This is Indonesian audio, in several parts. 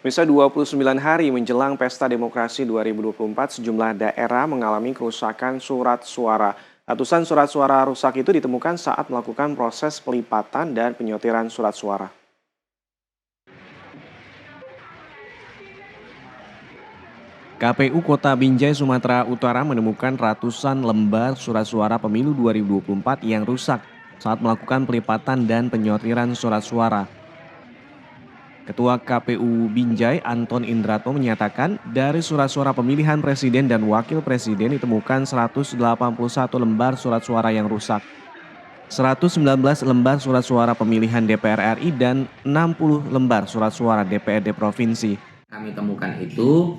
Misa 29 hari menjelang Pesta Demokrasi 2024, sejumlah daerah mengalami kerusakan surat suara. Ratusan surat suara rusak itu ditemukan saat melakukan proses pelipatan dan penyortiran surat suara. KPU Kota Binjai, Sumatera Utara menemukan ratusan lembar surat suara pemilu 2024 yang rusak saat melakukan pelipatan dan penyortiran surat suara. Ketua KPU Binjai, Anton Indratmo menyatakan dari surat suara pemilihan presiden dan wakil presiden ditemukan 181 lembar surat suara yang rusak. 119 lembar surat suara pemilihan DPR RI dan 60 lembar surat suara DPRD Provinsi. Kami temukan itu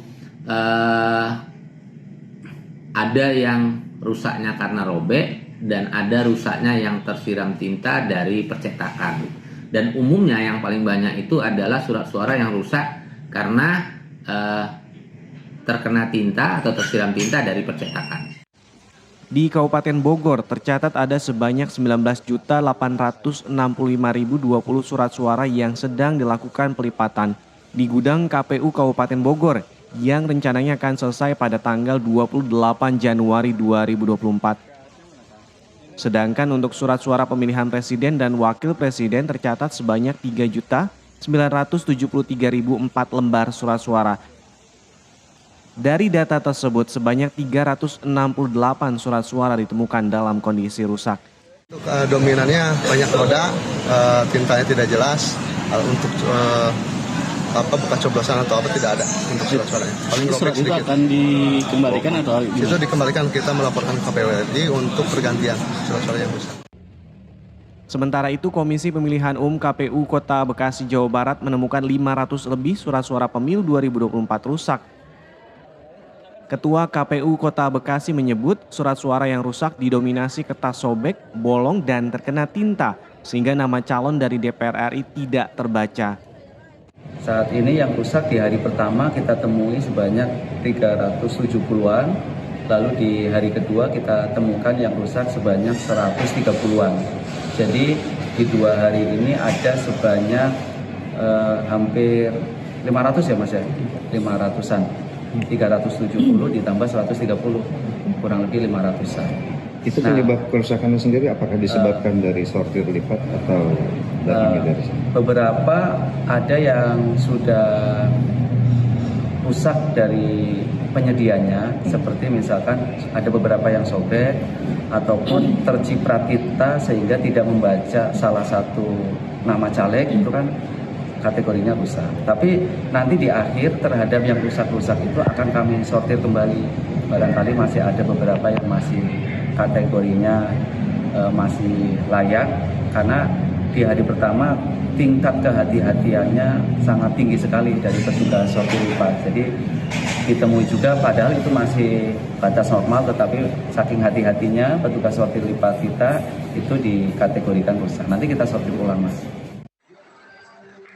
ada yang rusaknya karena robek dan ada rusaknya yang tersiram tinta dari percetakan. Dan umumnya yang paling banyak itu adalah surat suara yang rusak karena terkena tinta atau tersiram tinta dari percetakan. Di Kabupaten Bogor tercatat ada sebanyak 19.865.020 surat suara yang sedang dilakukan pelipatan di gudang KPU Kabupaten Bogor yang rencananya akan selesai pada tanggal 28 Januari 2024. Sedangkan untuk surat suara pemilihan presiden dan wakil presiden tercatat sebanyak 3.973.004 lembar surat suara. Dari data tersebut, sebanyak 368 surat suara ditemukan dalam kondisi rusak. Untuk dominannya banyak noda, tintanya tidak jelas. Untuk bekas coblosan atau apa tidak ada untuk surat suaranya. Paling surat itu akan dikembalikan atau gimana? Itu dikembalikan, kita melaporkan ke KPU RI untuk pergantian surat suara yang rusak. Sementara itu, Komisi Pemilihan Umum KPU Kota Bekasi, Jawa Barat menemukan 500 lebih surat suara pemilu 2024 rusak. Ketua KPU Kota Bekasi menyebut surat suara yang rusak didominasi kertas sobek, bolong, dan terkena tinta, sehingga nama calon dari DPR RI tidak terbaca. Saat ini yang rusak di hari pertama kita temui sebanyak 370-an, lalu di hari kedua kita temukan yang rusak sebanyak 130-an. Jadi di 2 hari ini ada sebanyak hampir 500 ya Mas ya, 500-an. 370 ditambah 130, kurang lebih 500-an. Itu penyebab kerusakannya sendiri apakah disebabkan dari sortir lipat atau dari sana? Beberapa ada yang sudah rusak dari penyedianya, seperti misalkan ada beberapa yang sobek ataupun terciprat tinta sehingga tidak membaca salah satu nama caleg, itu kan kategorinya rusak. Tapi nanti di akhir terhadap yang rusak-rusak itu akan kami sortir kembali. Barangkali masih ada beberapa yang masih kategorinya masih layak, karena di hari pertama tingkat kehati-hatiannya sangat tinggi sekali dari petugas sortir lipat. Jadi ditemui juga padahal itu masih batas normal, tetapi saking hati-hatinya petugas sortir lipat kita itu dikategorikan rusak. Nanti kita sortir ulang, Mas.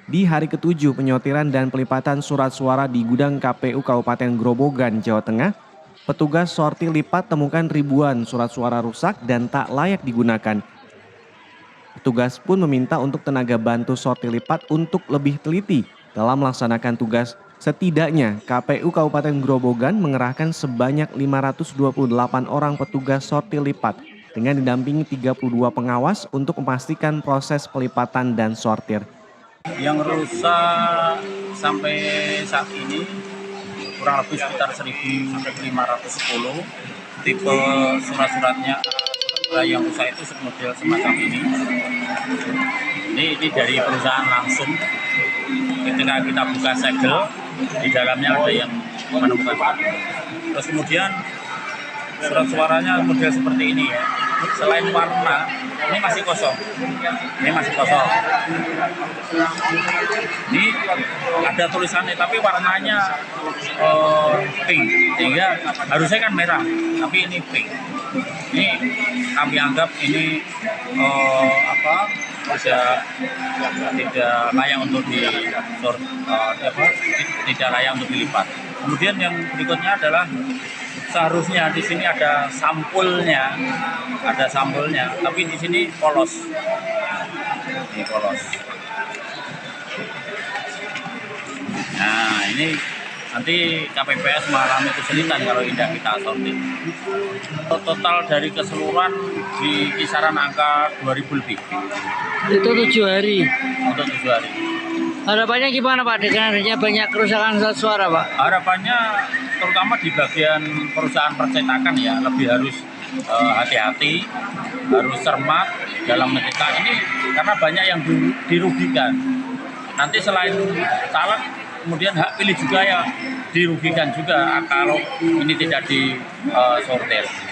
Di hari ke-7 penyortiran dan pelipatan surat suara di gudang KPU Kabupaten Grobogan, Jawa Tengah, petugas sortir lipat temukan ribuan surat suara rusak dan tak layak digunakan. Petugas pun meminta untuk tenaga bantu sortir lipat untuk lebih teliti dalam melaksanakan tugas. Setidaknya KPU Kabupaten Grobogan mengerahkan sebanyak 528 orang petugas sortir lipat dengan didampingi 32 pengawas untuk memastikan proses pelipatan dan sortir. Yang rusak sampai saat ini kurang lebih sekitar 1.510. Tipe surat-suratnya yang rusak itu model semacam ini. Ini dari perusahaan langsung. Ketika kita buka segel, di dalamnya ada yang menemukan. Terus kemudian surat suaranya model seperti ini ya. Selain warna, ini masih kosong. Ini ada tulisannya, tapi warnanya pink, sehingga harusnya kan merah, tapi ini pink. Ini kami anggap ini tidak layak untuk tidak layak untuk dilipat. Kemudian yang berikutnya adalah seharusnya di sini ada sampulnya, tapi di sini polos. Ini polos. Nah, ini nanti KPPS mengalami kesulitan kalau tidak kita sortir. Total dari keseluruhan di kisaran angka 2.000 lebih. Itu 7 hari. Untuk 7 hari. Harapannya gimana Pak dengan adanya banyak kerusakan surat suara Pak? Harapannya terutama di bagian perusahaan percetakan ya lebih harus hati-hati, harus cermat dalam mencetak ini karena banyak yang dirugikan. Nanti selain caleg, kemudian hak pilih juga ya dirugikan juga kalau ini tidak disortir.